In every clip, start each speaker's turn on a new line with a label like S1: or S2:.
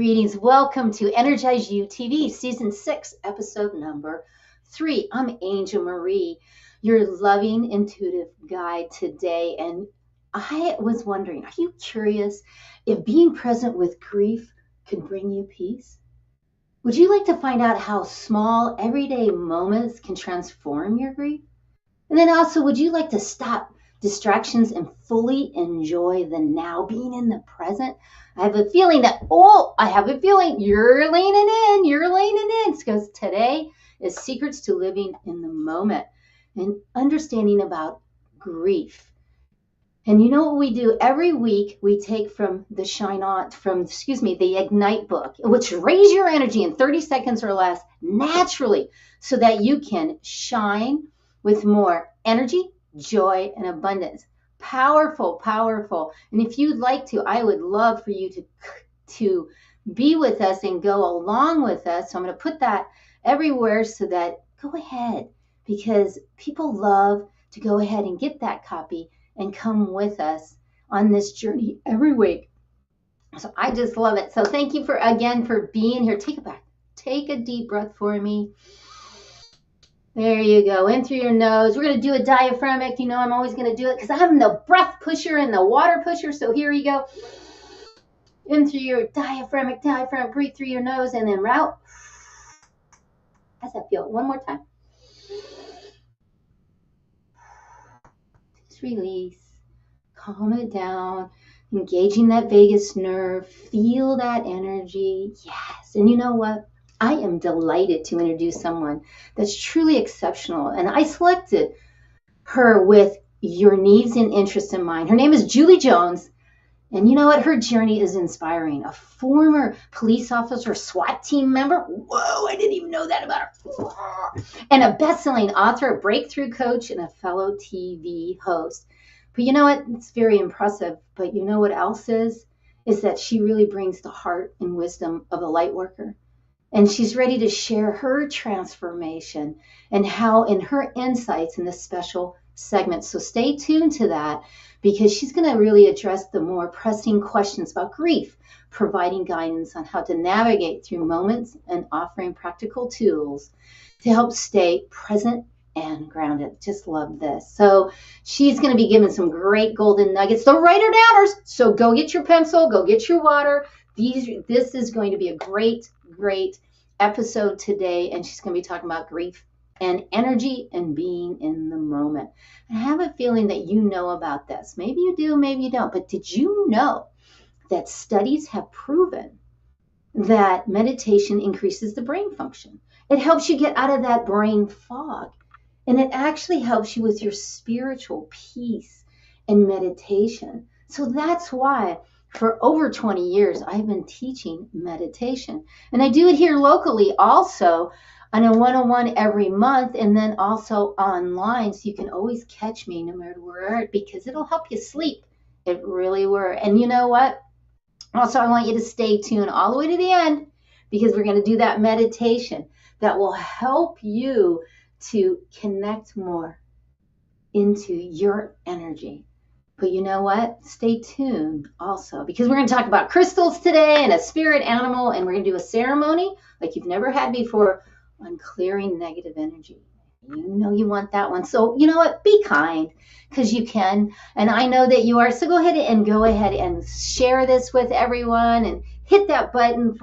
S1: Greetings. Welcome to Energize You TV, Season 6, Episode number 3. I'm Angel Marie, your loving, intuitive guide today. And I was wondering, are you curious if being present with grief can bring you peace? Would you like to find out how small, everyday moments can transform your grief? And then also, would you like to stop distractions and fully enjoy the now, being in the present? I have a feeling you're leaning in, because today is Secrets to Living in the Moment and understanding about grief. And you know what we do every week? We take from the the Ignite book, which raise your energy in 30 seconds or less naturally so that you can shine with more energy, joy, and abundance. Powerful, powerful. And if you'd like to, I would love for you to be with us and go along with us. So I'm going to put that everywhere so that go ahead, because people love to go ahead and get that copy and come with us on this journey every week. So I just love it. So thank you for being here. Take a deep breath for me. There you go. In through your nose. We're going to do a diaphragmic. You know I'm always going to do it because I'm the breath pusher and the water pusher. So here you go. In through your diaphragm. Breathe through your nose and then out. How's that feel? One more time. Just release. Calm it down. Engaging that vagus nerve. Feel that energy. Yes. And you know what? I am delighted to introduce someone that's truly exceptional. And I selected her with your needs and interests in mind. Her name is Julie Jones. And you know what? Her journey is inspiring. A former police officer, SWAT team member. Whoa, I didn't even know that about her. And a best-selling author, a breakthrough coach, and a fellow TV host. But you know what? It's very impressive. But you know what else is? Is that she really brings the heart and wisdom of a Lightworker. And she's ready to share her transformation and how in her insights in this special segment. So stay tuned to that, because she's going to really address the more pressing questions about grief, providing guidance on how to navigate through moments and offering practical tools to help stay present and grounded. Just love this. So she's going to be giving some great golden nuggets. So write her downers. So go get your pencil, go get your water. This is going to be a great episode today, and she's going to be talking about grief and energy and being in the moment. And I have a feeling that you know about this. Maybe you do, maybe you don't. But did you know that studies have proven that meditation increases the brain function? It helps you get out of that brain fog, and it actually helps you with your spiritual peace and meditation. So that's why for over 20 years, I've been teaching meditation. And I do it here locally also on a 101 every month, and then also online. So you can always catch me no matter where, because it'll help you sleep. It really will. And you know what? Also, I want you to stay tuned all the way to the end, because we're going to do that meditation that will help you to connect more into your energy. But you know what? Stay tuned also, because we're going to talk about crystals today and a spirit animal, and we're going to do a ceremony like you've never had before on clearing negative energy. You know you want that one. So you know what? Be kind, because you can. And I know that you are. So go ahead and share this with everyone and hit that button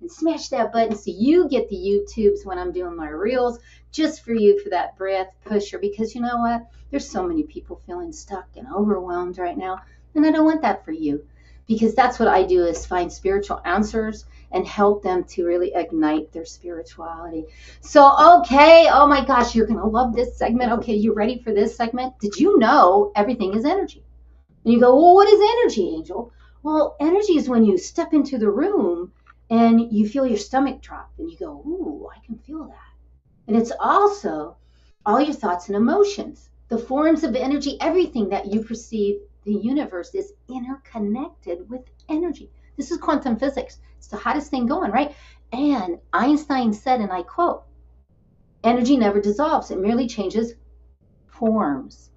S1: and smash that button so you get the YouTubes when I'm doing my reels, just for you, for that breath pusher. Because you know what? There's so many people feeling stuck and overwhelmed right now. And I don't want that for you, because that's what I do, is find spiritual answers and help them to really ignite their spirituality. So, okay. Oh my gosh, you're going to love this segment. Okay, you ready for this segment? Did you know everything is energy? And you go, well, what is energy, Angel? Well, energy is when you step into the room and you feel your stomach drop and you go, ooh, I can feel that. And it's also all your thoughts and emotions. The forms of energy, everything that you perceive, the universe is interconnected with energy. This is quantum physics. It's the hottest thing going, right? And Einstein said, and I quote, energy never dissolves. It merely changes forms.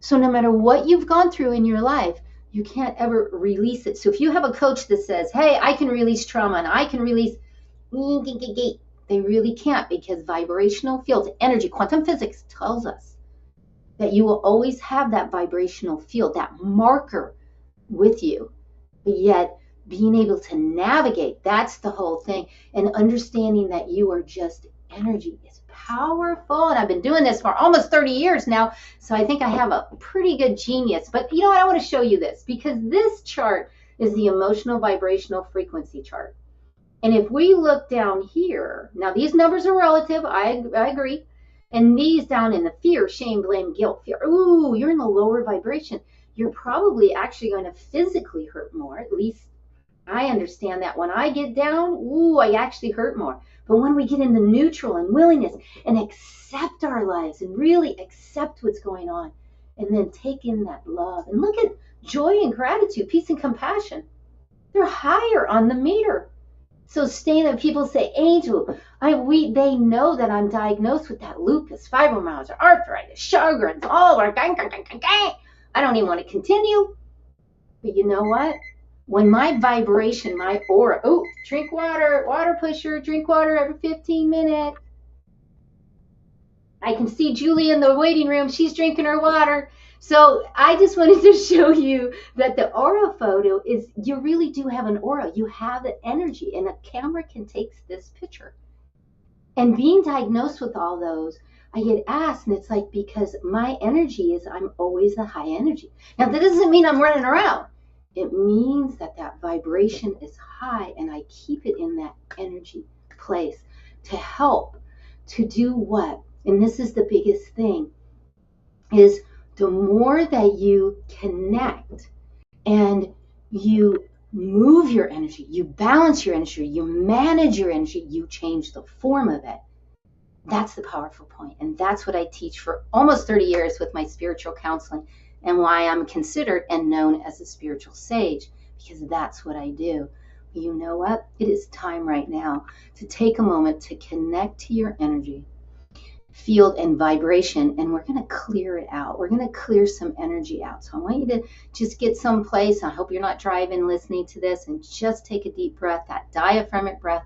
S1: So no matter what you've gone through in your life, You can't ever release it. So if you have a coach that says, hey, I can release trauma and I can release, they really can't, because vibrational fields, energy, quantum physics tells us that you will always have that vibrational field, that marker with you. But yet being able to navigate, that's the whole thing. And understanding that you are just energy is powerful. And I've been doing this for almost 30 years now. So I think I have a pretty good genius. But you know what? I want to show you this, because this chart is the emotional vibrational frequency chart. And if we look down here, now these numbers are relative, I agree. And these down in the fear, shame, blame, guilt, fear, ooh, you're in the lower vibration. You're probably actually going to physically hurt more. At least I understand that when I get down, ooh, I actually hurt more. But when we get into neutral and willingness and accept our lives and really accept what's going on, and then take in that love and look at joy and gratitude, peace and compassion, they're higher on the meter. So staying there, people say, Angel, they know that I'm diagnosed with that lupus, fibromyalgia, arthritis, Sjogren's, all our I don't even want to continue. But you know what? When my vibration, my aura, oh, drink water, water pusher, drink water every 15 minutes. I can see Julie in the waiting room. She's drinking her water. So I just wanted to show you that the aura photo is, you really do have an aura. You have an energy, and a camera can take this picture. And being diagnosed with all those, I get asked, and it's like, because my energy is, I'm always the high energy. Now, that doesn't mean I'm running around. It means that that vibration is high, and I keep it in that energy place to help, to do what? And this is the biggest thing, is the more that you connect and you move your energy, you balance your energy, you manage your energy, you change the form of it. That's the powerful point. And that's what I teach for almost 30 years with my spiritual counseling, and why I'm considered and known as a spiritual sage, because that's what I do. But you know what? It is time right now to take a moment to connect to your energy field and vibration, and we're going to clear it out. We're going to clear some energy out. So I want you to just get someplace. I hope you're not driving listening to this, and just take a deep breath, that diaphragmatic breath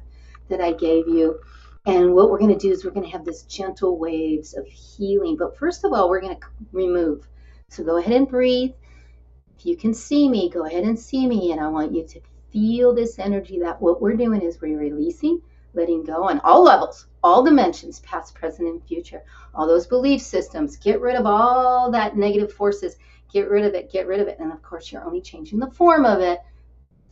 S1: that I gave you. And what we're going to do is we're going to have this gentle waves of healing. But first of all, we're going to remove. So go ahead and breathe. If you can see me, go ahead and see me. And I want you to feel this energy, that what we're doing is we're releasing, letting go on all levels, all dimensions, past, present, and future. All those belief systems, get rid of all that negative forces. Get rid of it, get rid of it. And of course, you're only changing the form of it.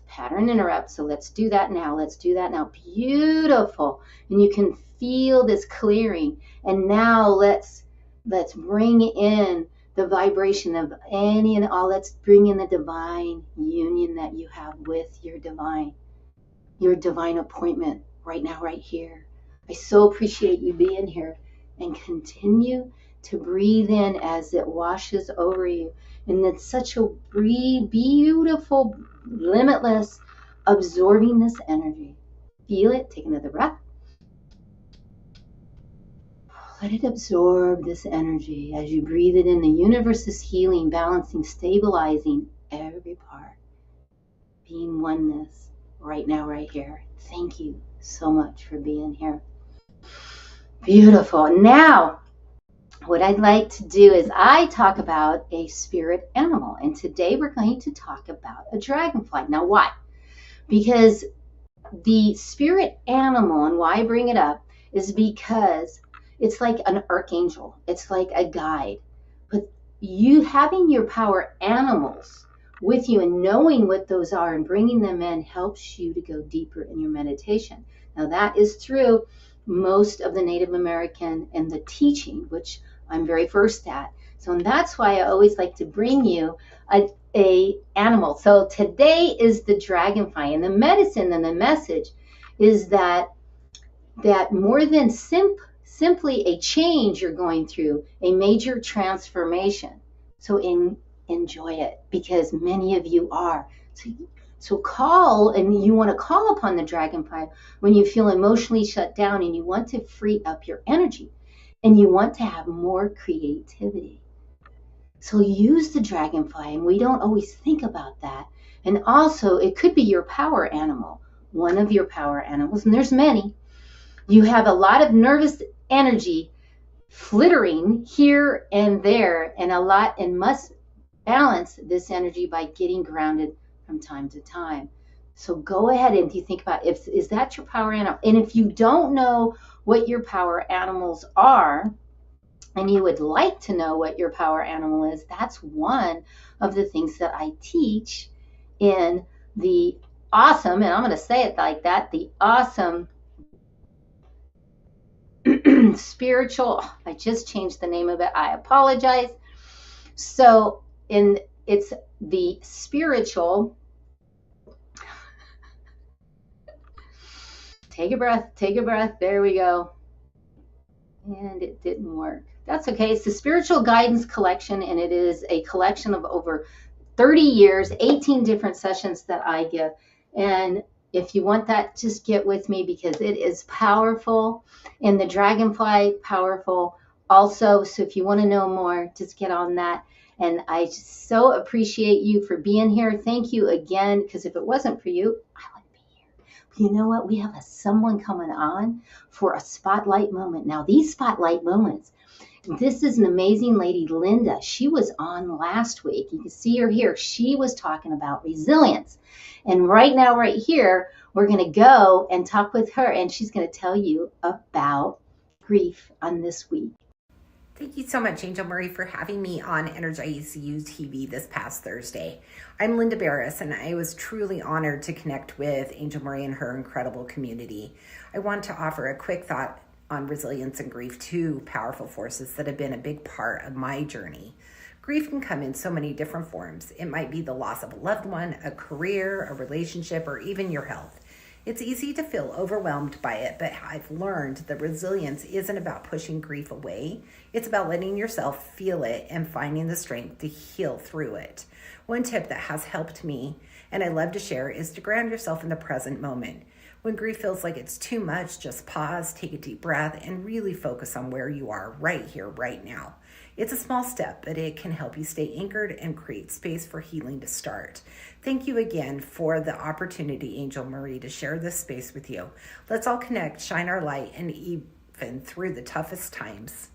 S1: Pattern interrupt. So let's do that now. Let's do that now. Beautiful. And you can feel this clearing. And now let's bring in the vibration of any and all. Let's bring in the divine union that you have with your divine appointment right now, right here. I so appreciate you being here, and continue to breathe in as it washes over you. And it's such a beautiful, limitless, absorbing this energy. Feel it. Take another breath. Let it absorb this energy as you breathe it in. The universe is healing, balancing, stabilizing every part. Being oneness right now, right here. Thank you so much for being here. Beautiful. Now, what I'd like to do is I talk about a spirit animal. And today we're going to talk about a dragonfly. Now, why? Because the spirit animal, and why I bring it up, is because it's like an archangel. It's like a guide. But you having your power animals with you and knowing what those are and bringing them in helps you to go deeper in your meditation. Now, that is through most of the Native American and the teaching, which I'm very versed at. So, and that's why I always like to bring you a animal. So today is the dragonfly, and the medicine and the message is that more than simply a change you're going through, a major transformation. So enjoy it, because many of you are. So call, and you want to call upon the dragonfly when you feel emotionally shut down and you want to free up your energy and you want to have more creativity. So use the dragonfly, and we don't always think about that. And also, it could be your power animal, one of your power animals, and there's many. You have a lot of nervous energy flittering here and there, and must balance this energy by getting grounded from time to time. So go ahead and you think about, is that your power animal? And if you don't know what your power animals are, and you would like to know what your power animal is, that's one of the things that I teach in the awesome, and I'm going to say it like that, the awesome spiritual, I just changed the name of it, I apologize. So it's the spiritual, take a breath, there we go. And it didn't work. That's okay. It's the Spiritual Guidance Collection, and it is a collection of over 30 years, 18 different sessions that I give. And if you want that, just get with me because it is powerful. And the dragonfly, powerful also. So if you want to know more, just get on that. And I just so appreciate you for being here. Thank you again, because if it wasn't for you, I wouldn't be here. But you know what? We have someone coming on for a spotlight moment. Now, these spotlight moments, this is an amazing lady, Linda. She was on last week. You can see her here. She was talking about resilience. And right now, right here, we're going to go and talk with her, and she's going to tell you about grief on this week.
S2: Thank you so much, Angel Marie, for having me on Energize You TV this past Thursday. I'm Linda Barris, and I was truly honored to connect with Angel Marie and her incredible community. I want to offer a quick thought on resilience and grief, two powerful forces that have been a big part of my journey. Grief can come in so many different forms. It might be the loss of a loved one, a career, a relationship, or even your health. It's easy to feel overwhelmed by it, but I've learned that resilience isn't about pushing grief away. It's about letting yourself feel it and finding the strength to heal through it. One tip that has helped me, and I love to share, is to ground yourself in the present moment. When grief feels like it's too much, just pause, take a deep breath, and really focus on where you are right here, right now. It's a small step, but it can help you stay anchored and create space for healing to start. Thank you again for the opportunity, Angel Marie, to share this space with you. Let's all connect, shine our light, and even through the toughest times.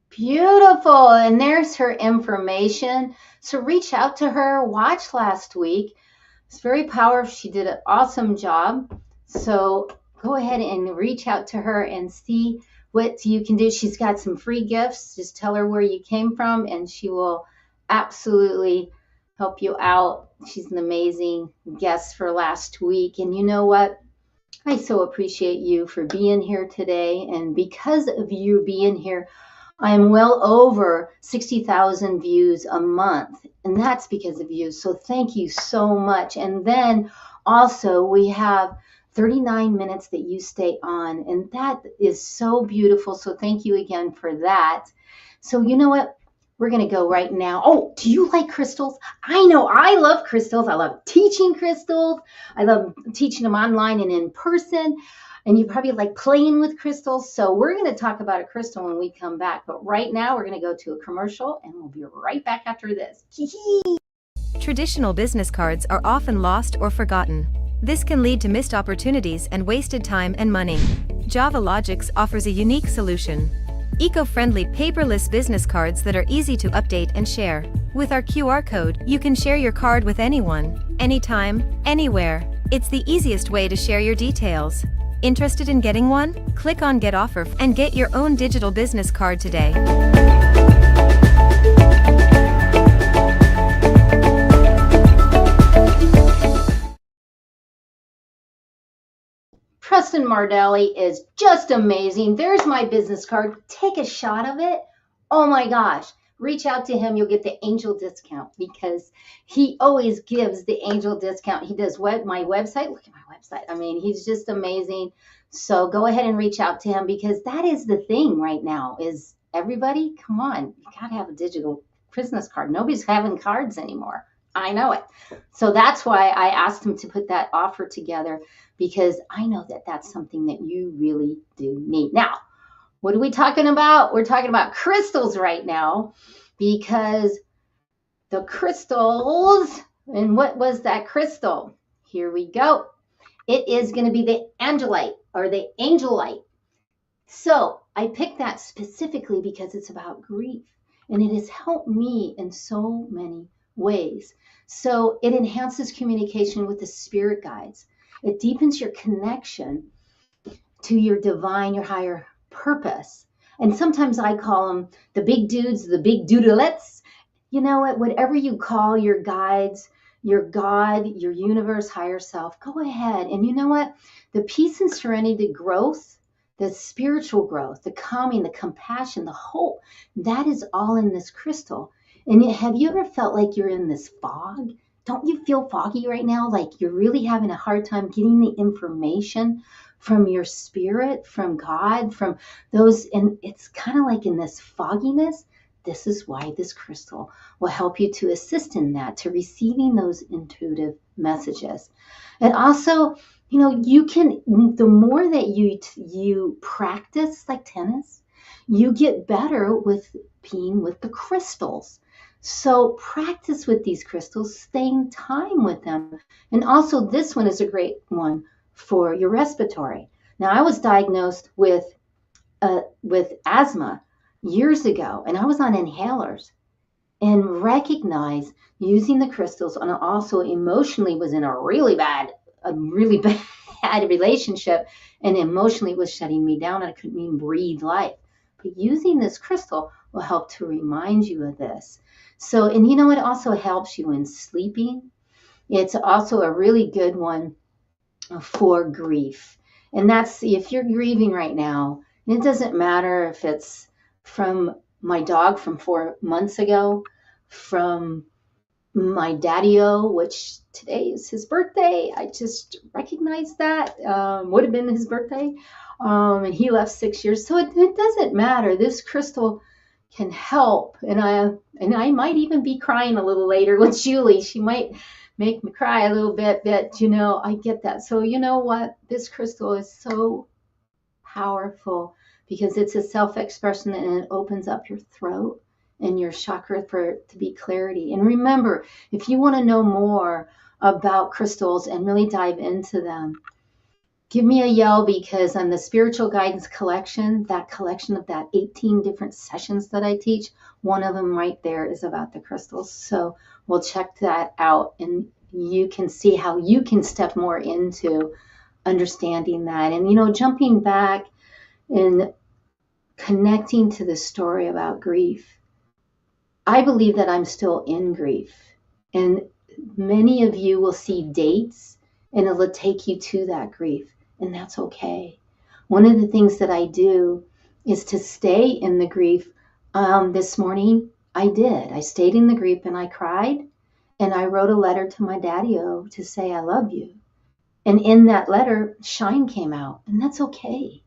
S1: Beautiful. And there's her information. So reach out to her. Watch last week. It's very powerful. She did an awesome job. So go ahead and reach out to her and see what you can do. She's got some free gifts. Just tell her where you came from, and she will absolutely help you out. She's an amazing guest for last week. And you know what? I so appreciate you for being here today. And because of you being here, I'm well over 60,000 views a month. And that's because of you. So thank you so much. And then also we have 39 minutes that you stay on, and that is so beautiful. So thank you again for that. So you know what? We're going to go right now. Oh, do you like crystals? I know I love crystals. I love teaching crystals. I love teaching them online and in person. And you probably like playing with crystals. So we're going to talk about a crystal when we come back. But right now we're going to go to a commercial, and we'll be right back after this.
S3: Traditional business cards are often lost or forgotten. This can lead to missed opportunities and wasted time and money. Java Logics offers a unique solution. Eco-friendly paperless business cards that are easy to update and share. With our QR code, you can share your card with anyone, anytime, anywhere. It's the easiest way to share your details. Interested in getting one? Click on Get Offer and get your own digital business card today.
S1: Preston Mardelli is just amazing. There's my business card. Take a shot of it. Oh my gosh. Reach out to him. You'll get the angel discount because he always gives the angel discount. He does my website. Look at my website. I mean, he's just amazing. So go ahead and reach out to him because that is the thing right now is everybody, come on, you got to have a digital business card. Nobody's having cards anymore. I know it. So that's why I asked him to put that offer together because I know that that's something that you really do need. Now, What are we talking about? We're talking about crystals right now, because the crystals, and what was that crystal? Here we go. It is going to be the angelite, or the angel light. So I picked that specifically because it's about grief, and it has helped me in so many ways. So it enhances communication with the spirit guides. It deepens your connection to your divine, your higher purpose. And sometimes I call them the big dudes, the big doodlets. You know what? Whatever you call your guides, your God, your universe, higher self, go ahead. And you know what? The peace and serenity, the growth, the spiritual growth, the calming, the compassion, the hope, that is all in this crystal. And have you ever felt like you're in this fog? Don't you feel foggy right now? Like you're really having a hard time getting the information from your spirit, from God, from those, and it's kind of like in this fogginess. This is why this crystal will help you to assist in that, to receiving those intuitive messages. And also, you know, you can, the more that you practice like tennis, you get better with being with the crystals. So practice with these crystals, staying time with them. And also this one is a great one for your respiratory. Now, I was diagnosed with asthma years ago, and I was on inhalers, and recognized using the crystals, and also emotionally was in a really bad relationship, and emotionally was shutting me down, and I couldn't even breathe life. But using this crystal will help to remind you of this. So, and you know, it also helps you in sleeping. It's also a really good one for grief. And that's if you're grieving right now, and it doesn't matter if it's from my dog from 4 months ago, from my daddy-o, which today is his birthday. I just recognized that. Would have been his birthday. And he left 6 years. So it doesn't matter. This crystal can help. And I might even be crying a little later with Julie. She might make me cry a little bit, but you know, I get that. So you know what? This crystal is so powerful because it's a self-expression, and it opens up your throat and your chakra for it to be clarity. And remember, if you want to know more about crystals and really dive into them, give me a yell, because on the spiritual guidance collection, that collection of that 18 different sessions that I teach, one of them right there is about the crystals. So we'll check that out, and you can see how you can step more into understanding that. And, you know, jumping back and connecting to the story about grief, I believe that I'm still in grief. And many of you will see dates, and it'll take you to that grief. And that's okay. One of the things that I do is to stay in the grief. This morning, I did. I stayed in the grief, and I cried, and I wrote a letter to my daddy-o to say I love you. And in that letter, shine came out, and that's okay.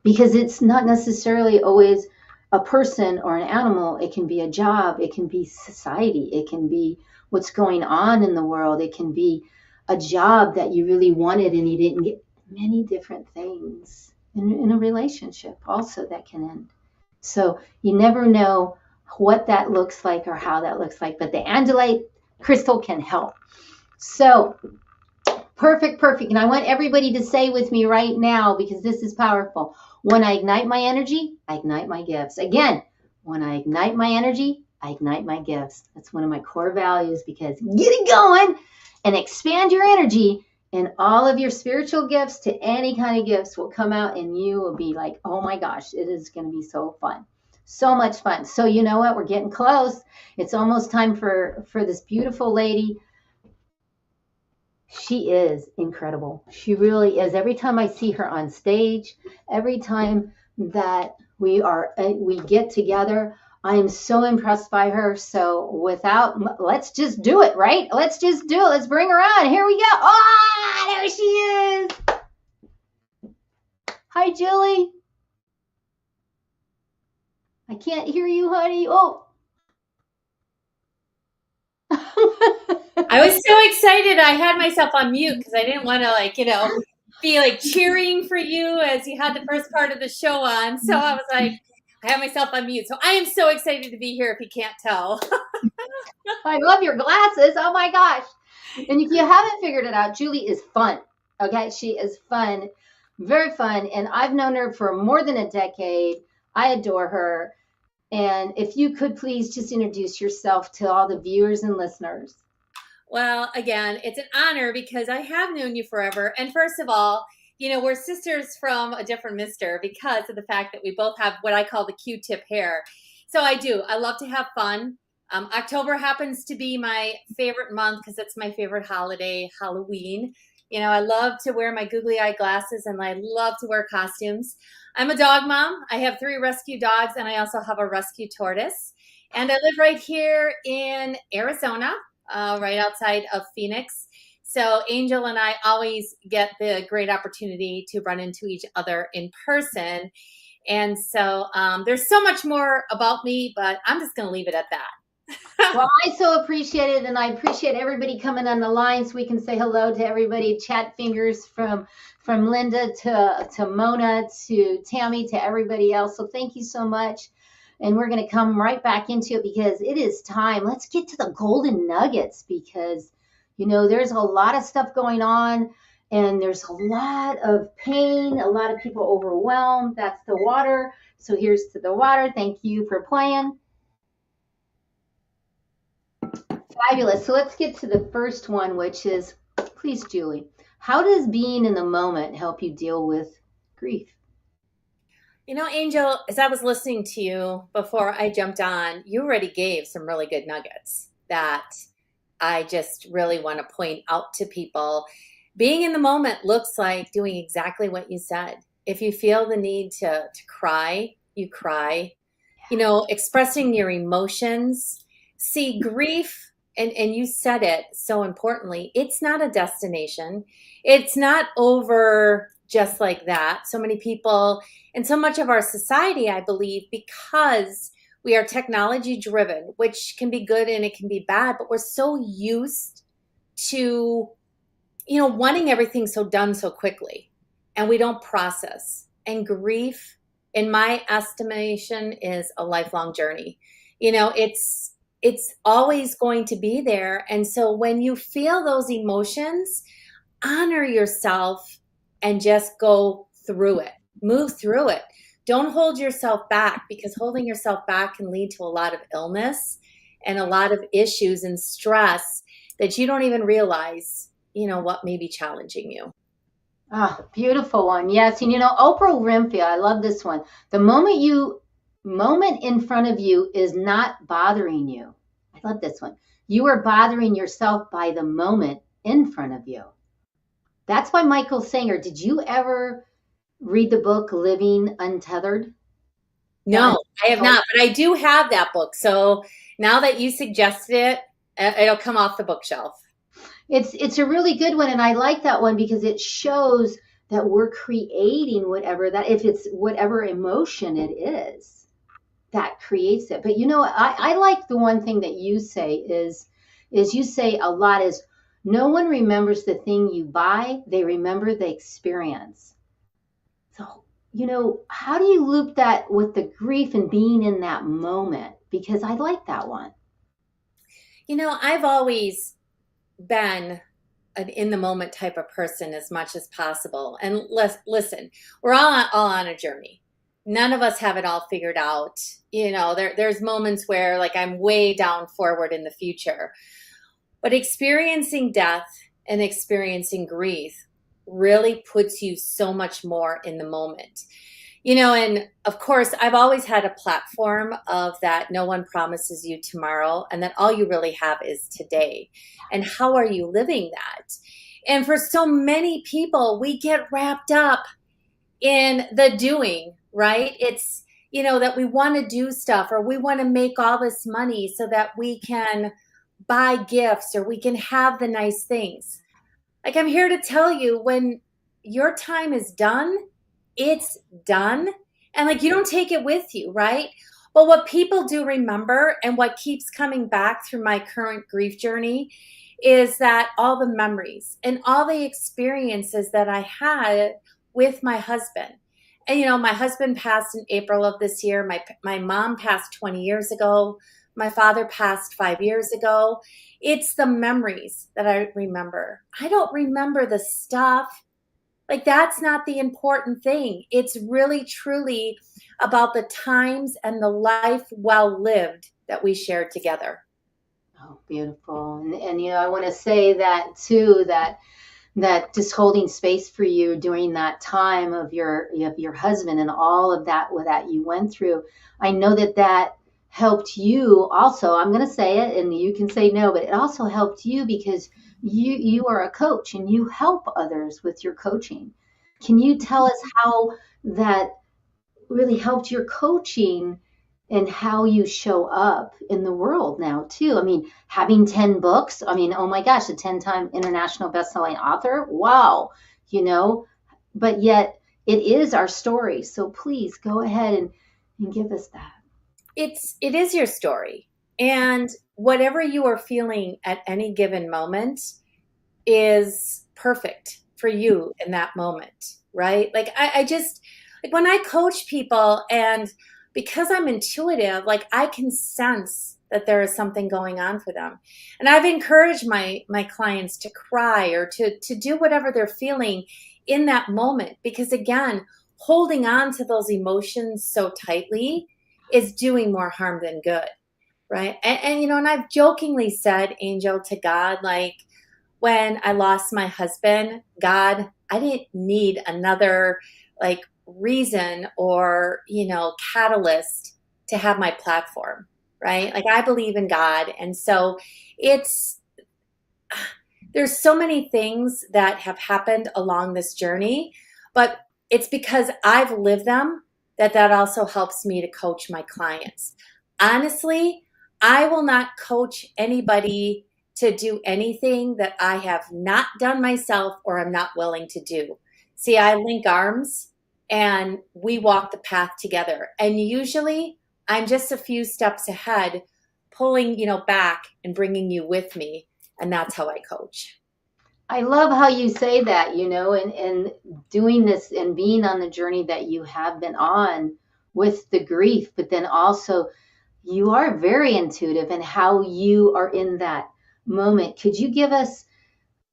S1: Because it's not necessarily always a person or an animal. It can be a job. It can be society. It can be what's going on in the world. It can be a job that you really wanted and you didn't get. Many different things in a relationship also that can end. So you never know what that looks like or how that looks like, but the angelite crystal can help. So perfect. And I want everybody to say with me right now, because this is powerful. When I ignite my energy, I ignite my gifts. Again, when I ignite my energy, I ignite my gifts. That's one of my core values, because get it going and expand your energy, and all of your spiritual gifts to any kind of gifts will come out, and you will be like, oh my gosh, it is going to be so fun. So much fun. So you know what? We're getting close. It's almost time for this beautiful lady. She is incredible. She really is. Every time I see her on stage, every time that we get together, I am so impressed by her. So let's just do it, right? Let's just do it. Let's bring her on. Here we go. Oh, there she is. Hi, Julie. I can't hear you, honey. Oh.
S4: I was so excited. I had myself on mute because I didn't want to, be like cheering for you as you had the first part of the show on. So I was like, I have myself on mute. So I am so excited to be here if you can't tell.
S1: I love your glasses. Oh my gosh. And if you haven't figured it out, Julie is fun. Okay. She is fun, very fun. And I've known her for more than a decade. I adore her. And if you could please just introduce yourself to all the viewers and listeners.
S4: Well, again, it's an honor because I have known you forever. And first of all, we're sisters from a different mister because of the fact that we both have what I call the Q-tip hair. So I do. I love to have fun. October happens to be my favorite month because it's my favorite holiday, Halloween. I love to wear my googly eye glasses and I love to wear costumes. I'm a dog mom. I have 3 rescue dogs and I also have a rescue tortoise. And I live right here in Arizona, right outside of Phoenix. So Angel and I always get the great opportunity to run into each other in person. And so there's so much more about me, but I'm just going to leave it at that.
S1: Well, I so appreciate it, and I appreciate everybody coming on the line so we can say hello to everybody. Chat fingers from Linda to Mona to Tammy to everybody else. So thank you so much. And we're going to come right back into it because it is time. Let's get to the golden nuggets because, there's a lot of stuff going on and there's a lot of pain, a lot of people overwhelmed. That's the water. So here's to the water. Thank you for playing. Fabulous. So let's get to the first one, which is, please, Julie, how does being in the moment help you deal with grief?
S4: Angel, as I was listening to you before I jumped on, you already gave some really good nuggets that I just really want to point out to people. Being in the moment looks like doing exactly what you said. If you feel the need to cry, you cry. Expressing your emotions. See, grief, and you said it so importantly, it's not a destination. It's not over just like that. So many people and so much of our society, I believe, because we are technology driven, which can be good and it can be bad, but we're so used to, wanting everything so done so quickly, and we don't process. And grief, in my estimation, is a lifelong journey. It's always going to be there. And so when you feel those emotions, honor yourself and just go through it, move through it. Don't hold yourself back because holding yourself back can lead to a lot of illness and a lot of issues and stress that you don't even realize, what may be challenging you.
S1: Ah, beautiful one. Yes. And Oprah Winfrey, I love this one. The moment in front of you is not bothering you. I love this one. You are bothering yourself by the moment in front of you. That's by Michael Singer. Did you ever read the book Living Untethered?
S4: No, I have not, but I do have that book. So now that you suggested it, it'll come off the bookshelf.
S1: It's a really good one. And I like that one because it shows that we're creating if it's whatever emotion it is. That creates it. But I like the one thing that you say is you say a lot is no one remembers the thing you buy, they remember the experience. So, how do you loop that with the grief and being in that moment? Because I like that one.
S4: I've always been an in the moment type of person as much as possible. And listen, we're all on a journey. None of us have it all figured out. There's moments where like I'm way down forward in the future, but experiencing death and experiencing grief really puts you so much more in the moment. And of course, I've always had a platform of that no one promises you tomorrow and that all you really have is today. And how are you living that? And for so many people, we get wrapped up in the doing, right? It's, that we want to do stuff or we want to make all this money so that we can buy gifts or we can have the nice things. Like I'm here to tell you when your time is done, it's done. And like you don't take it with you, right? But what people do remember and what keeps coming back through my current grief journey is that all the memories and all the experiences that I had with my husband. And my husband passed in April of this year. My mom passed 20 years ago. My father passed 5 years ago. It's the memories that I remember. I don't remember the stuff. Like, that's not the important thing. It's really truly about the times and the life well lived that we shared together.
S1: Oh, beautiful. And I want to say that too, that just holding space for you during that time of your husband and all of that you went through. I know that helped you also. I'm going to say it and you can say no, but it also helped you because you are a coach and you help others with your coaching. Can you tell us how that really helped your coaching and how you show up in the world now too? I mean, having 10 books, I mean, oh my gosh, a 10-time international bestselling author. Wow. But yet it is our story. So please go ahead and give us that.
S4: It is your story. And whatever you are feeling at any given moment is perfect for you in that moment, right? Like I just, like when I coach people, and because I'm intuitive, like I can sense that there is something going on for them. And I've encouraged my clients to cry or to do whatever they're feeling in that moment, because again, holding on to those emotions so tightly is doing more harm than good, right? And I've jokingly said, Angel, to God, like, when I lost my husband, God, I didn't need another like reason or, catalyst to have my platform, right? Like, I believe in God. And so there's so many things that have happened along this journey, but it's because I've lived them that also helps me to coach my clients. Honestly, I will not coach anybody to do anything that I have not done myself or I'm not willing to do. See, I link arms and we walk the path together. And usually I'm just a few steps ahead, pulling, back and bringing you with me. And that's how I coach.
S1: I love how you say that, and doing this and being on the journey that you have been on with the grief, but then also you are very intuitive in how you are in that moment. Could you give us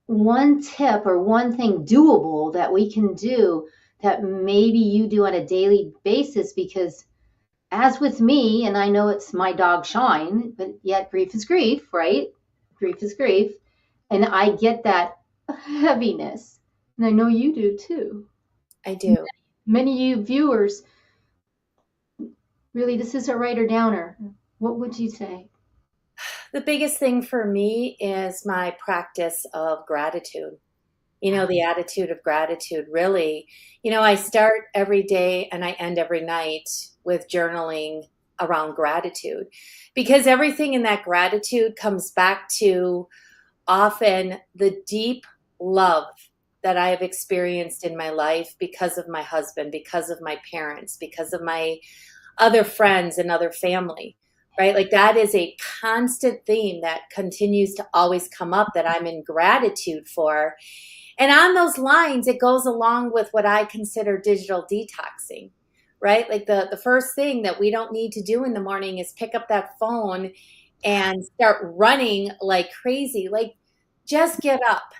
S1: one tip or one thing doable that we can do that maybe you do on a daily basis? Because as with me, and I know it's my dog Shine, but yet grief is grief, right? Grief is grief. And I get that heaviness. And I know you do too.
S4: I do.
S1: Many of you viewers, really, this is a writer downer. What would you say?
S4: The biggest thing for me is my practice of gratitude. The attitude of gratitude, really. I start every day and I end every night with journaling around gratitude, because everything in that gratitude comes back to often the deep love that I have experienced in my life because of my husband, because of my parents, because of my other friends and other family, right? Like, that is a constant theme that continues to always come up that I'm in gratitude for. And on those lines, it goes along with what I consider digital detoxing, right? Like the first thing that we don't need to do in the morning is pick up that phone and start running like crazy. Like, just get up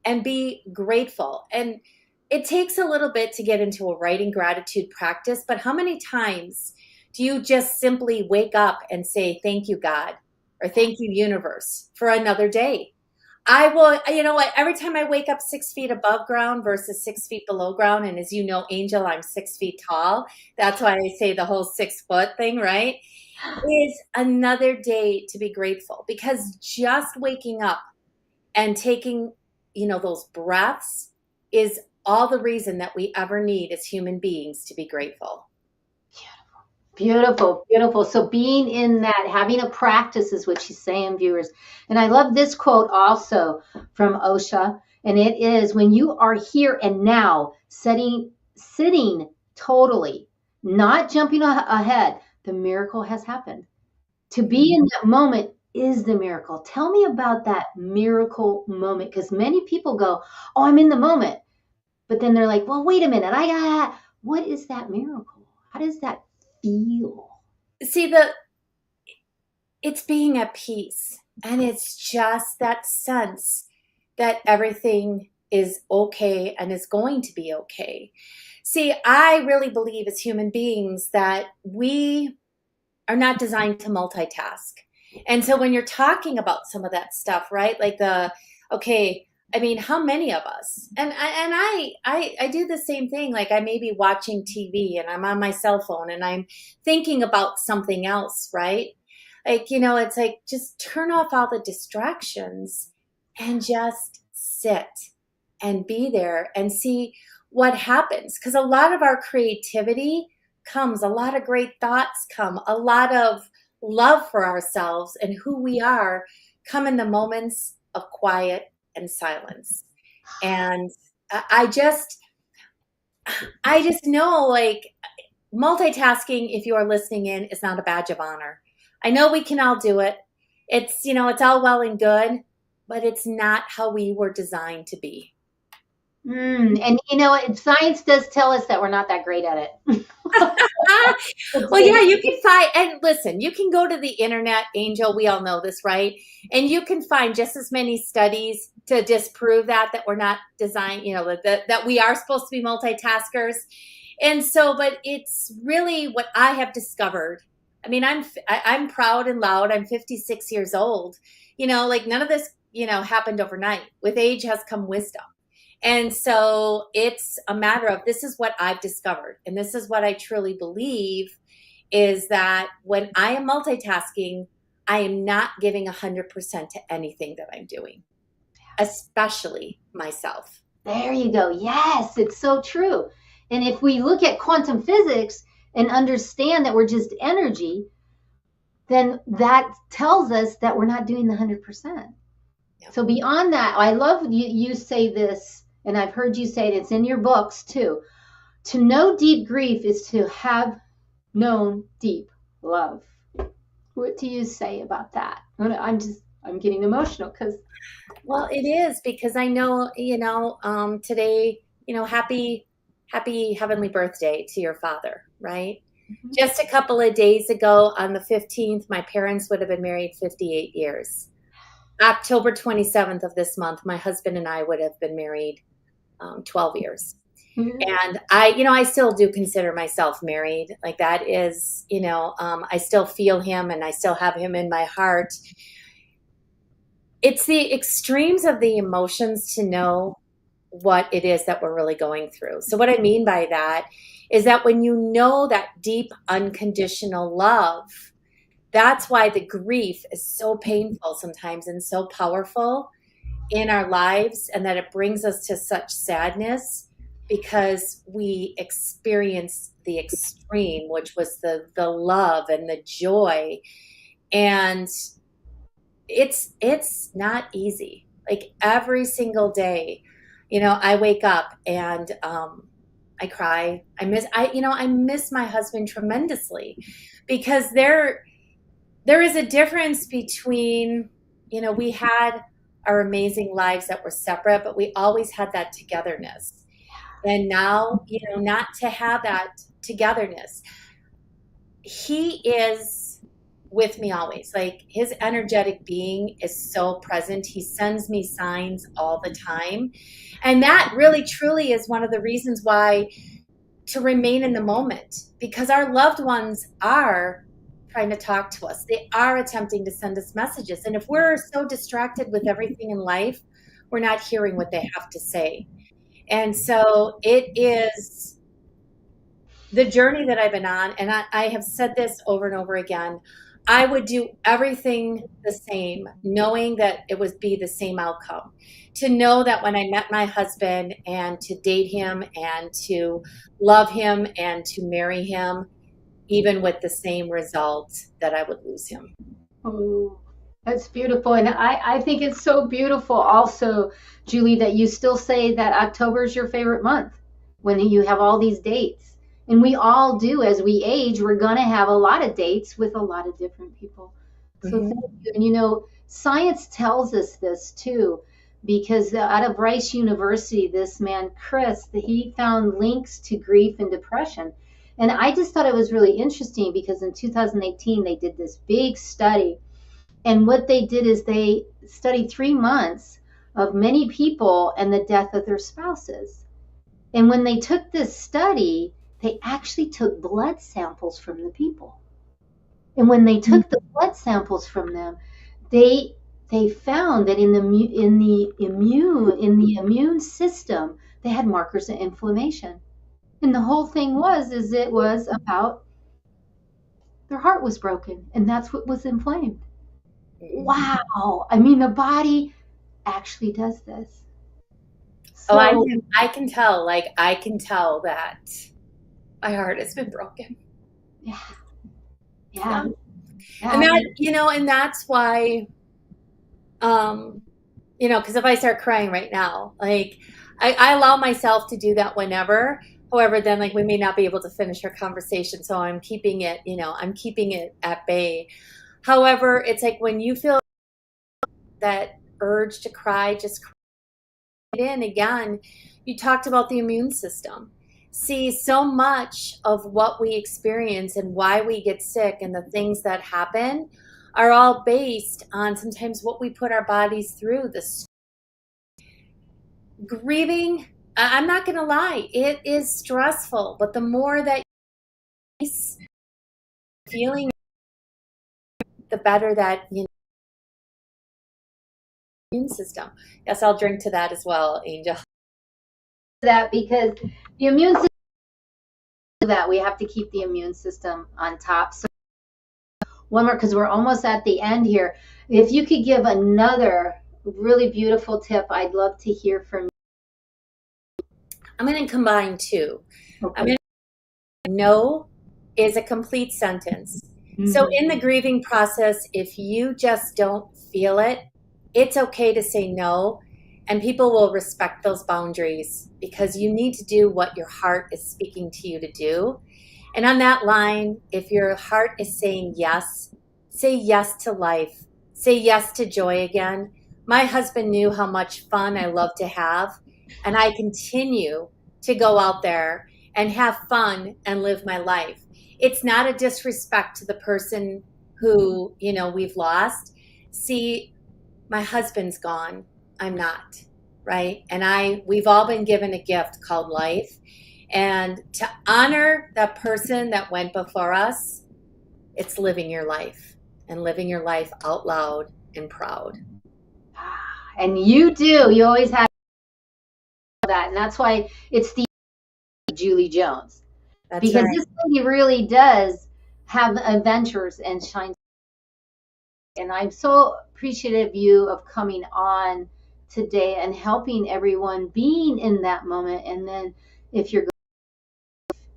S4: and be grateful. And it takes a little bit to get into a writing gratitude practice, but how many times do you just simply wake up and say, thank you, God, or thank you, universe, for another day? I will, every time I wake up 6 feet above ground versus 6 feet below ground. And as you know, Angel, I'm 6 feet tall. That's why I say the whole 6 foot thing, right? Is another day to be grateful, because just waking up and taking, those breaths is all the reason that we ever need as human beings to be grateful.
S1: Beautiful, beautiful. So being in that, having a practice is what she's saying, viewers. And I love this quote also from Osha. And it is, when you are here and now, sitting totally, not jumping ahead, the miracle has happened. To be in that moment is the miracle? Tell me about that miracle moment, because many people go, oh, I'm in the moment. But then they're like, well, wait a minute. What is that miracle? How does that feel?
S4: See, it's being at peace. And it's just that sense that everything is okay and is going to be okay. See, I really believe as human beings that we are not designed to multitask. And so when you're talking about some of that stuff, right? Like okay, I mean, how many of us? And I do the same thing. Like I may be watching TV and I'm on my cell phone and I'm thinking about something else, right? Like, it's like just turn off all the distractions and just sit and be there and see what happens. Because a lot of our creativity comes, a lot of great thoughts come, a lot of love for ourselves and who we are come in the moments of quiet and silence. And I just know, like, multitasking, if you are listening in, is not a badge of honor. I know we can all do it. It's, it's all well and good, but it's not how we were designed to be.
S1: And science does tell us that we're not that great at it.
S4: Well, yeah, you can find, and listen, you can go to the internet, Angel, we all know this, right? And you can find just as many studies to disprove that we're not designed, that we are supposed to be multitaskers. And so, but it's really what I have discovered. I mean, I'm proud and loud. I'm 56 years old. Like none of this, happened overnight. With age has come wisdom. And so it's a matter of, this is what I've discovered. And this is what I truly believe is that when I am multitasking, I am not giving 100% to anything that I'm doing, especially myself.
S1: There you go. Yes, it's so true. And if we look at quantum physics and understand that we're just energy, then that tells us that we're not doing the 100%. Yep. So beyond that, I love you say this, and I've heard you say it, it's in your books too. To know deep grief is to have known deep love. What do you say about that? I'm getting emotional because.
S4: Well, it is, because I know, today, happy heavenly birthday to your father, right? Mm-hmm. Just a couple of days ago on the 15th, my parents would have been married 58 years. October 27th of this month, my husband and I would have been married 12 years. Mm-hmm. And I still do consider myself married. Like that is, I still feel him and I still have him in my heart. It's the extremes of the emotions to know what it is that we're really going through. So what I mean by that is that when you know that deep unconditional love, that's why the grief is so painful sometimes and so powerful in our lives, and that it brings us to such sadness because we experience the extreme, which was the love and the joy. And it's not easy. Like every single day, I wake up and I cry. I miss my husband tremendously, because there is a difference between, we had our amazing lives that were separate, but we always had that togetherness. And now, not to have that togetherness. He is with me always. Like his energetic being is so present. He sends me signs all the time. And that really, truly is one of the reasons why to remain in the moment, because our loved ones are trying to talk to us. They are attempting to send us messages. And if we're so distracted with everything in life, we're not hearing what they have to say. And so it is the journey that I've been on. And I have said this over and over again. I would do everything the same, knowing that it would be the same outcome. To know that when I met my husband, and to date him and to love him and to marry him, even with the same result, that I would lose him.
S1: Oh, that's beautiful. And I think it's so beautiful also, Julie, that you still say that October is your favorite month when you have all these dates. And we all do. As we age, we're going to have a lot of dates with a lot of different people. So thank you. And science tells us this too, because out of Rice University, this man, Chris, he found links to grief and depression. And I just thought it was really interesting because in 2018, they did this big study. And what they did is they studied 3 months of many people and the death of their spouses. And when they took this study, they actually took blood samples from the people. And when they took the blood samples from them, they found that in the immune system, they had markers of inflammation. And the whole thing it was about their heart was broken, and that's what was inflamed. Wow. I mean, the body actually does this.
S4: So, I can tell, I can tell that my heart has been broken.
S1: Yeah. Yeah.
S4: And that, and that's why, because if I start crying right now, I allow myself to do that whenever. However, then we may not be able to finish our conversation. So I'm keeping it, I'm keeping it at bay. However, it's when you feel that urge to cry, just cry it in. Again, you talked about the immune system. See, so much of what we experience and why we get sick and the things that happen are all based on sometimes what we put our bodies through. The grieving, I'm not going to lie, it is stressful, but the more that you're feeling, the better that immune system. Yes, I'll drink to that as well, Angel.
S1: That because the immune system, that we have to keep the immune system on top. So one more, because we're almost at the end here. If you could give another really beautiful tip, I'd love to hear from you.
S4: I'm going to combine two.
S1: Okay.
S4: No is a complete sentence. Mm-hmm. So in the grieving process, if you just don't feel it, it's okay to say no, and people will respect those boundaries because you need to do what your heart is speaking to you to do. And on that line, if your heart is saying yes, say yes to life, say yes to joy again. My husband knew how much fun I love to have, and I continue to go out there and have fun and live my life. It's not a disrespect to the person who, we've lost. See, my husband's gone. I'm not, right? And we've all been given a gift called life. And to honor that person that went before us, it's living your life and living your life out loud and proud.
S1: And you do. You always have that. And that's why it's the Julie Jones. That's because right. This lady really does have adventures and shines. And I'm so appreciative of you of coming on today and helping everyone being in that moment. And then if you're,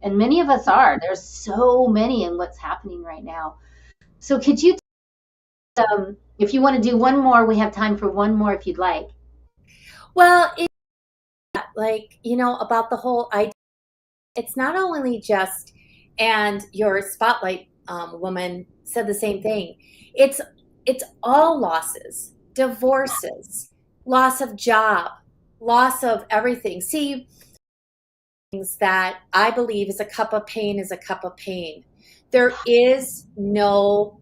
S1: and many of us are, there's so many in what's happening right now. So could you, if you want to do one more, we have time for one more if you'd like.
S4: Well, about the whole idea, it's not only just, and your spotlight woman said the same thing. It's all losses, divorces, loss of job, loss of everything. See, things that I believe is a cup of pain is a cup of pain. There is no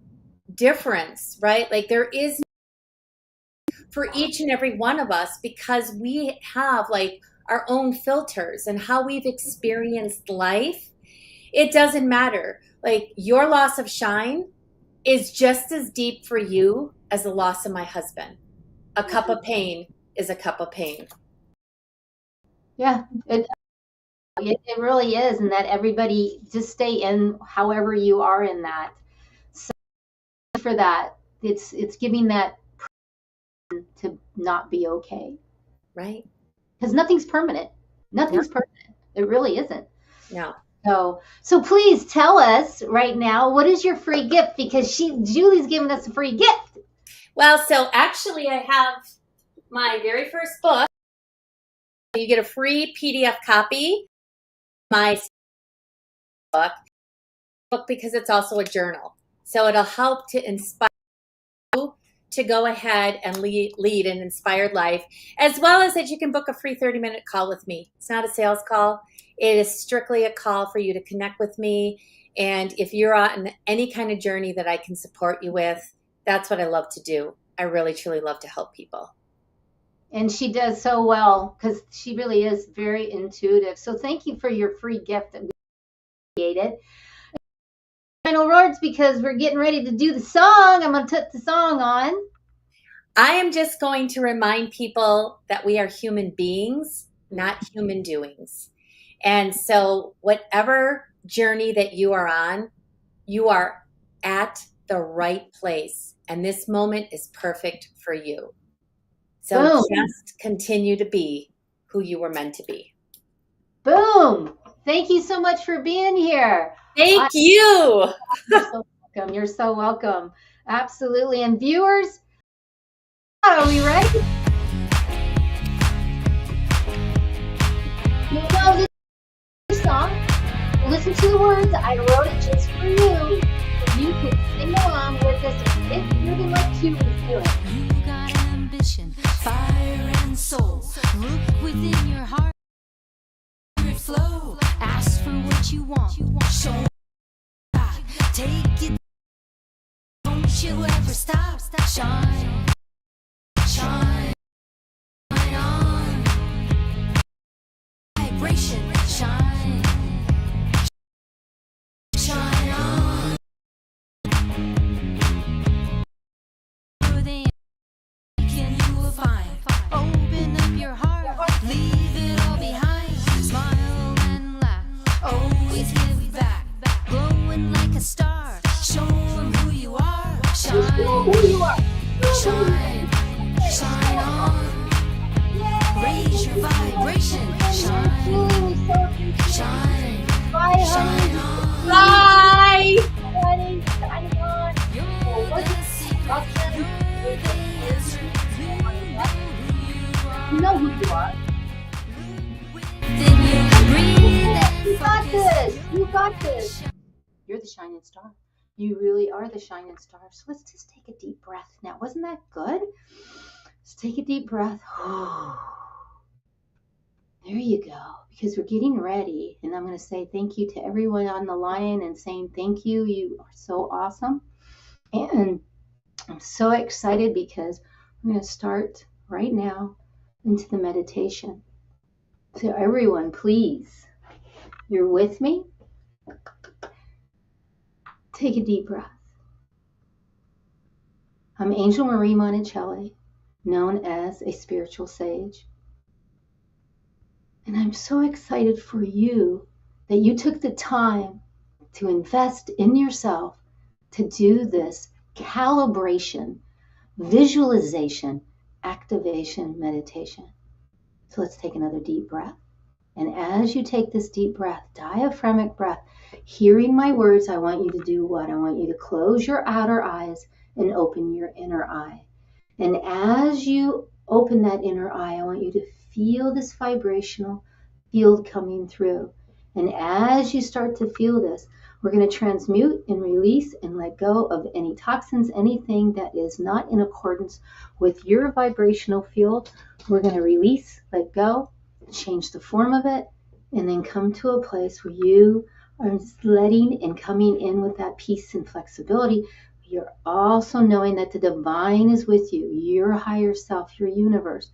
S4: difference, right? There is for each and every one of us, because we have our own filters and how we've experienced life. It doesn't matter. Your loss of shine is just as deep for you as the loss of my husband. A cup of pain is a cup of pain.
S1: Yeah, it really is. And that everybody just stay in however you are in that. So for that, it's giving that to not be okay.
S4: Right.
S1: Because nothing's permanent. Nothing's permanent. It really isn't.
S4: No.
S1: So please tell us right now, what is your free gift? Because Julie's giving us a free gift.
S4: Well, so actually I have my very first book. You get a free PDF copy. My book because it's also a journal. So it'll help to inspire to go ahead and lead an inspired life, as well as that you can book a free 30-minute call with me. It's not a sales call. It is strictly a call for you to connect with me. And if you're on any kind of journey that I can support you with, that's what I love to do. I really, truly love to help people.
S1: And she does so well because she really is very intuitive. So thank you for your free gift that we created. Final words, because we're getting ready to do the song. I'm going to put the song on.
S4: I am just going to remind people that we are human beings, not human doings. And so whatever journey that you are on, you are at the right place. And this moment is perfect for you. So just continue to be who you were meant to be.
S1: Boom. Thank you so much for being here.
S4: Thank you.
S1: You're so welcome. You're so welcome. Absolutely. And viewers, are we ready? You know this song. Listen to the words. I wrote it just for you. You can sing along with us if you really like to feel it.
S5: You got ambition, fire and soul. Look within your heart. Flow. Ask for what you want. Show God. Take it. Don't you ever stop. Shine. Shine. Shine on. Vibration. Shine. Shine on. You will find. Open up your heart. Leave it all behind. Smile and laugh. Always give back. Glowing like a star. Show them who you are. Shine. Shine. Shine on. Raise your vibration. Shine. Shine. Shine on.
S4: Bye.
S5: You're the secret. You're the answer.
S1: You know who you are.
S5: Then you breathe and
S1: You got
S5: focus.
S1: this. You got this. You're the shining star. You really are the shining star. So let's just take a deep breath now. Wasn't that good? Let's take a deep breath. There you go. Because we're getting ready. And I'm going to say thank you to everyone on the line and saying thank you. You are so awesome. And I'm so excited because we're going to start right now into the meditation. So everyone, please, you're with me? Take a deep breath. I'm Angel Marie Monticelli, known as a spiritual sage. And I'm so excited for you that you took the time to invest in yourself to do this calibration, visualization, activation meditation. So let's take another deep breath. And as you take this deep breath, diaphragmatic breath, hearing my words, I want you to do what? I want you to close your outer eyes and open your inner eye. And as you open that inner eye, I want you to feel this vibrational field coming through. And as you start to feel this, we're going to transmute and release and let go of any toxins, anything that is not in accordance with your vibrational field. We're going to release, let go, change the form of it, and then come to a place where you are letting and coming in with that peace and flexibility. You're also knowing that the divine is with you, your higher self, your universe,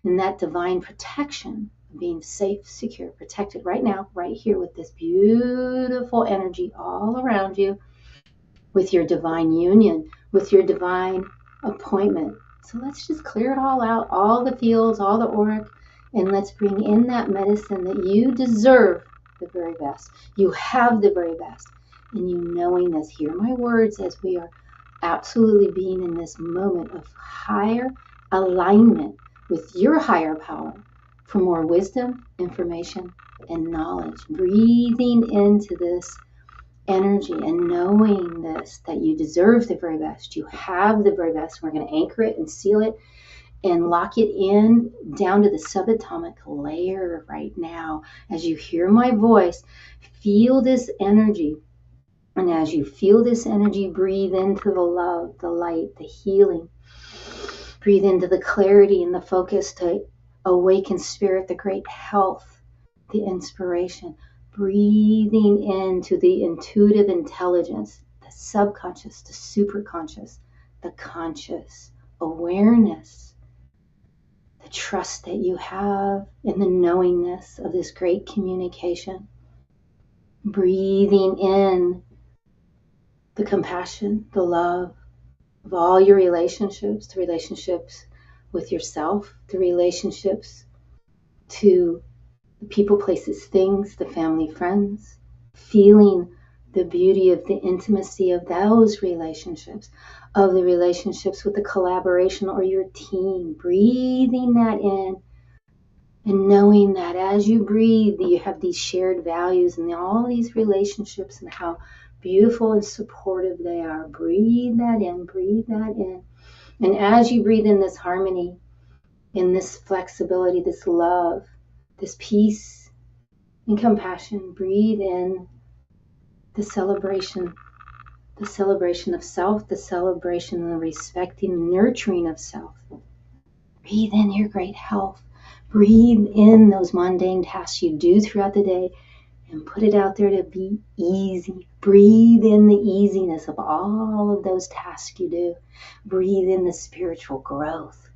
S1: and that divine protection, being safe, secure, protected right now, right here with this beautiful energy all around you, with your divine union, with your divine appointment. So let's just clear it all out, all the fields, all the auric, and let's bring in that medicine that you deserve the very best. You have the very best. And you knowing this, hear my words as we are absolutely being in this moment of higher alignment with your higher power for more wisdom, information, and knowledge. Breathing into this energy and knowing this, that you deserve the very best. You have the very best. We're going to anchor it and seal it and lock it in down to the subatomic layer right now. As you hear my voice, feel this energy. And as you feel this energy, breathe into the love, the light, the healing. Breathe into the clarity and the focus to awaken spirit, the great health, the inspiration. Breathing into the intuitive intelligence, the subconscious, the superconscious, the conscious awareness, the trust that you have in the knowingness of this great communication. Breathing in the compassion, the love of all your relationships, the relationships with yourself, the relationships to the people, places, things, the family, friends, feeling the beauty of the intimacy of those relationships, of the relationships with the collaboration or your team. Breathing that in and knowing that as you breathe, you have these shared values and all these relationships and how beautiful and supportive they are. Breathe that in, breathe that in. And as you breathe in this harmony, in this flexibility, this love, this peace and compassion, breathe in the celebration of self, the celebration and the respecting, nurturing of self. Breathe in your great health. Breathe in those mundane tasks you do throughout the day and put it out there to be easy. Breathe in the easiness of all of those tasks you do. Breathe in the spiritual growth.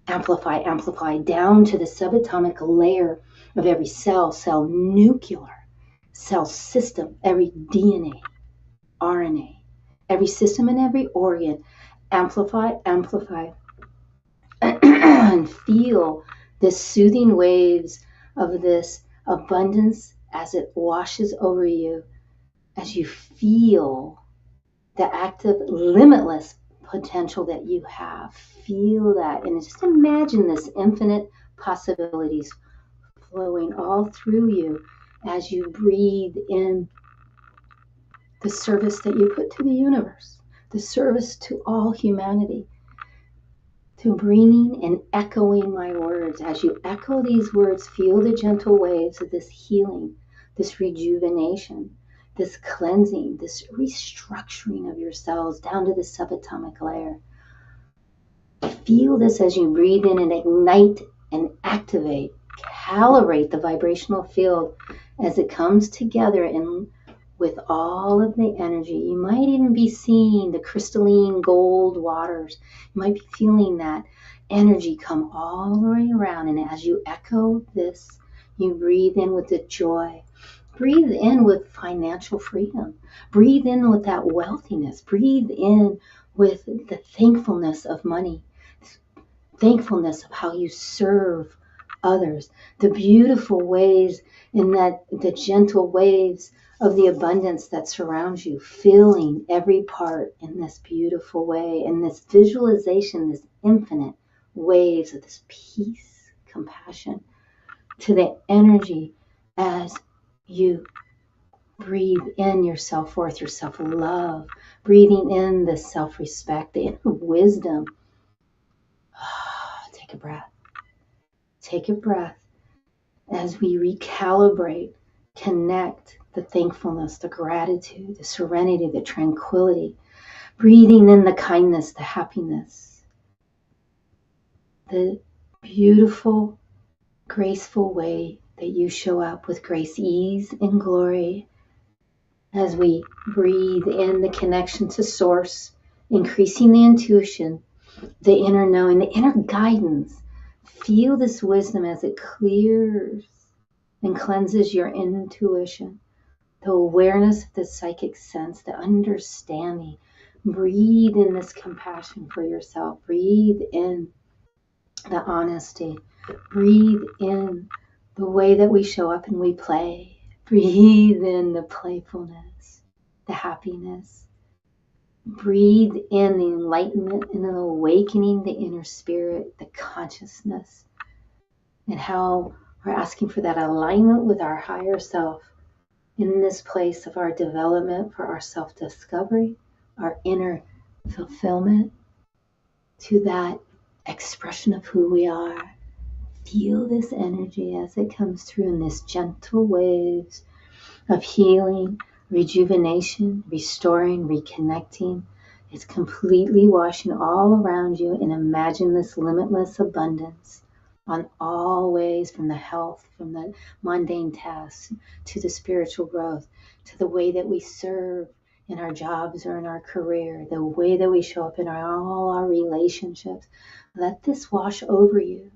S1: Amplify down to the subatomic layer of every cell nuclear, cell system, every DNA, RNA, every system and every organ. Amplify, and feel the soothing waves of this abundance as it washes over you, as you feel the active, limitless potential that you have. Feel that, and just imagine this infinite possibilities flowing all through you as you breathe in the service that you put to the universe, the service to all humanity, to bringing and echoing my words. As you echo these words, feel the gentle waves of this healing, this rejuvenation, this cleansing, this restructuring of your cells down to the subatomic layer. Feel this as you breathe in and ignite and activate, calibrate the vibrational field as it comes together and with all of the energy. You might even be seeing the crystalline gold waters. You might be feeling that energy come all the way around. And as you echo this, you breathe in with the joy. Breathe in with financial freedom. Breathe in with that wealthiness. Breathe in with the thankfulness of money. Thankfulness of how you serve others. The beautiful ways in that the gentle waves of the abundance that surrounds you, filling every part in this beautiful way, and this visualization, this infinite waves of this peace, compassion, to the energy as you breathe in your self-worth, your self-love, breathing in the self-respect, the inner wisdom. Take a breath. Take a breath as we recalibrate, connect the thankfulness, the gratitude, the serenity, the tranquility, breathing in the kindness, the happiness, the beautiful, graceful way that you show up with grace, ease, and glory as we breathe in the connection to source, increasing the intuition, the inner knowing, the inner guidance. Feel this wisdom as it clears and cleanses your intuition, the awareness of the psychic sense, the understanding. Breathe in this compassion for yourself. Breathe in the honesty. Breathe in the way that we show up and we play. Breathe in the playfulness, the happiness. Breathe in the enlightenment and the awakening, the inner spirit, the consciousness, and how we're asking for that alignment with our higher self in this place of our development for our self-discovery, our inner fulfillment, to that expression of who we are. Feel this energy as it comes through in this gentle waves of healing, rejuvenation, restoring, reconnecting, It's completely washing all around you, and imagine this limitless abundance on all ways, from the health, from the mundane tasks, to the spiritual growth, to the way that we serve in our jobs or in our career, the way that we show up in all our relationships. Let this wash over you.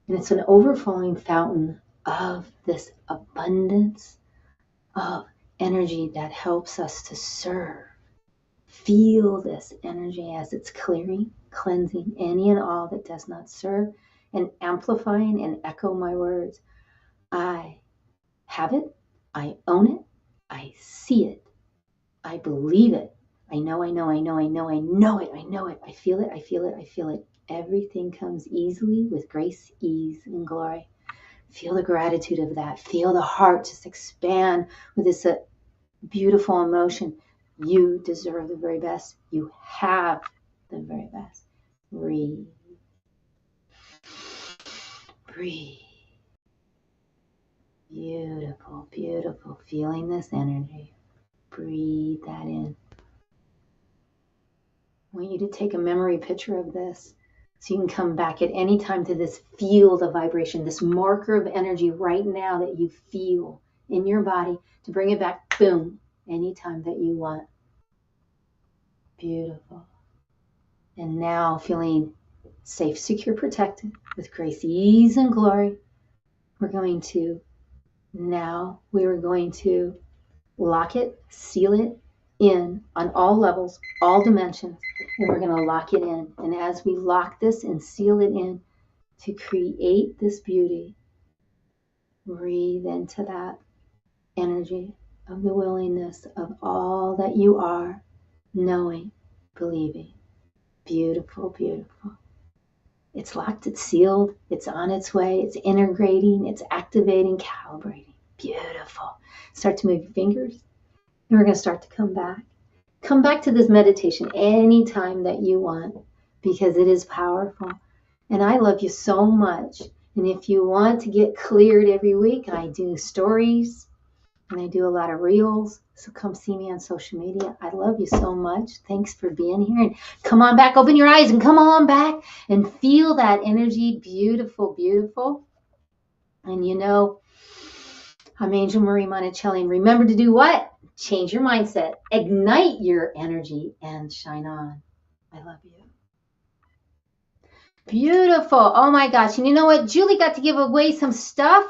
S1: And it's an overflowing fountain of this abundance of energy that helps us to serve. Feel this energy as it's clearing, cleansing any and all that does not serve, and amplifying and echo my words. I have it. I own it. I see it. I believe it. I know it. I feel it. I feel it. Everything comes easily with grace, ease, and glory. Feel the gratitude of that. Feel the heart just expand with this beautiful emotion. You deserve the very best. You have the very best. Breathe. Breathe. Beautiful, beautiful. Feeling this energy. Breathe that in. I want you to take a memory picture of this so you can come back at any time to this field of vibration, this marker of energy right now that you feel in your body, to bring it back, boom, anytime that you want. Beautiful. And now feeling safe, secure, protected with grace, ease, and glory, we're going to lock it, seal it in on all levels, all dimensions, and we're going to lock it in. And as we lock this and seal it in to create this beauty, breathe into that energy of the willingness of all that you are, knowing, believing. Beautiful, beautiful. It's locked, it's sealed, it's on its way, it's integrating, it's activating, calibrating. Beautiful. Start to move your fingers, and we're going to start to come back. Come back to this meditation anytime that you want, because it is powerful. And I love you so much. And if you want to get cleared every week, I do stories and I do a lot of reels. So come see me on social media. I love you so much. Thanks for being here. And come on back, open your eyes and come on back and feel that energy. Beautiful, beautiful. And you know, I'm Angel Marie Monticelli. And remember to do what? Change your mindset, ignite your energy, and shine on. I love you. Beautiful. Oh my gosh. And you know what? Julie got to give away some stuff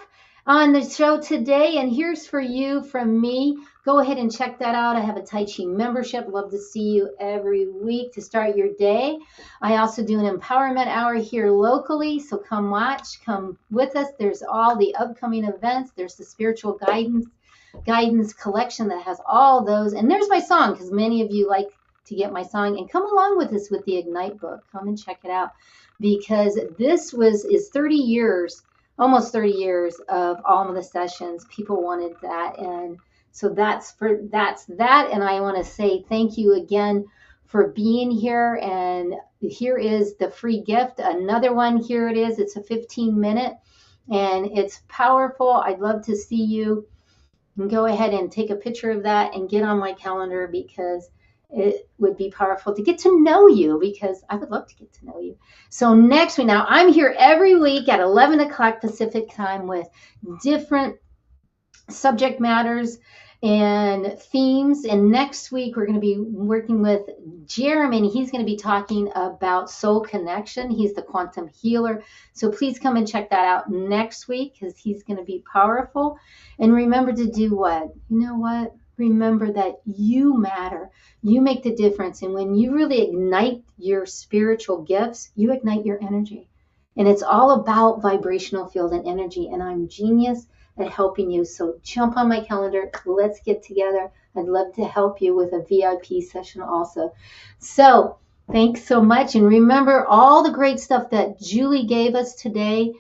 S1: on the show today. And here's for you from me. Go ahead and check that out. I have a Tai Chi membership. Love to see you every week to start your day. I also do an empowerment hour here locally. So come watch, come with us. There's all the upcoming events. There's the spiritual guidance collection that has all those. And there's my song, because many of you like to get my song. And come along with us with the Ignite book. Come and check it out, because this is 30 years, almost 30 years of all of the sessions. People wanted that, and so that's that. And I want to say thank you again for being here. And here is the free gift, another one. Here it is. It's a 15-minute, and it's powerful. I'd love to see you. And go ahead and take a picture of that and get on my calendar, because it would be powerful to get to know you, because I would love to get to know you. So next week, now I'm here every week at 11 o'clock Pacific time with different subject matters and themes. And next week, we're going to be working with Jeremy, and he's going to be talking about soul connection. He's the quantum healer. So please come and check that out next week, because he's going to be powerful. And remember to do what? You know what? Remember that you matter. You make the difference. And when you really ignite your spiritual gifts, you ignite your energy. And it's all about vibrational field and energy. And I'm genius at helping you. So jump on my calendar. Let's get together. I'd love to help you with a VIP session also. So thanks so much. And remember all the great stuff that Julie gave us today.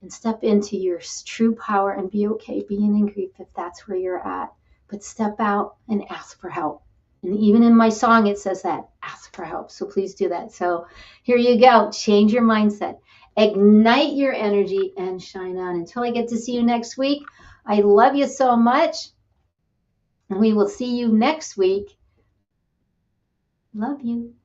S1: And step into your true power and be okay being in grief if that's where you're at. But step out and ask for help. And even in my song, it says that, ask for help. So please do that. So here you go. Change your mindset. Ignite your energy and shine on. Until I get to see you next week, I love you so much. And we will see you next week. Love you.